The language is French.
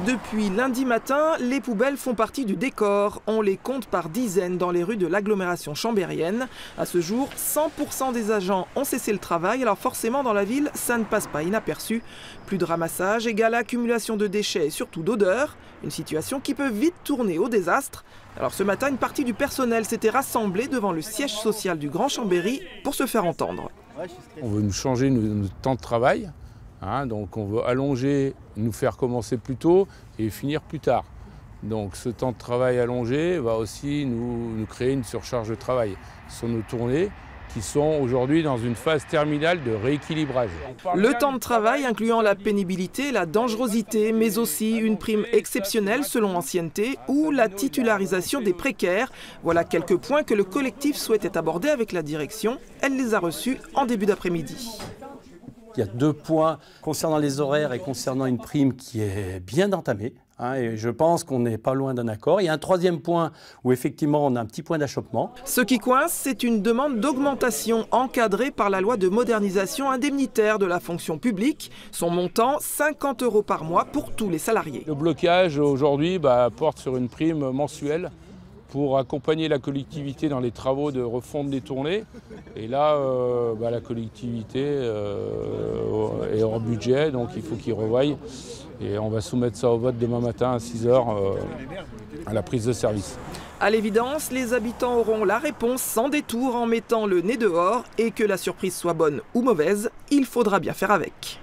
Depuis lundi matin, les poubelles font partie du décor. On les compte par dizaines dans les rues de l'agglomération chambérienne. À ce jour, 100% des agents ont cessé le travail. Alors forcément, dans la ville, ça ne passe pas inaperçu. Plus de ramassage égale accumulation de déchets et surtout d'odeurs. Une situation qui peut vite tourner au désastre. Alors ce matin, une partie du personnel s'était rassemblée devant le siège social du Grand Chambéry pour se faire entendre. On veut nous changer notre temps de travail. Donc on veut allonger, nous faire commencer plus tôt et finir plus tard. Donc ce temps de travail allongé va aussi nous créer une surcharge de travail sur nos tournées qui sont aujourd'hui dans une phase terminale de rééquilibrage. Le temps de travail incluant la pénibilité, la dangerosité, mais aussi une prime exceptionnelle selon ancienneté ou la titularisation des précaires. Voilà quelques points que le collectif souhaitait aborder avec la direction. Elle les a reçus en début d'après-midi. Il y a 2 points concernant les horaires et concernant une prime qui est bien entamée. Et je pense qu'on n'est pas loin d'un accord. Il y a un 3e point où effectivement on a un petit point d'achoppement. Ce qui coince, c'est une demande d'augmentation encadrée par la loi de modernisation indemnitaire de la fonction publique. Son montant, 50 € par mois pour tous les salariés. Le blocage aujourd'hui porte sur une prime mensuelle pour accompagner la collectivité dans les travaux de refonte des tournées. Et là, la collectivité est hors budget, donc il faut qu'ils revoient. Et on va soumettre ça au vote demain matin à 6 h à la prise de service. À l'évidence, les habitants auront la réponse sans détour en mettant le nez dehors. Et que la surprise soit bonne ou mauvaise, il faudra bien faire avec.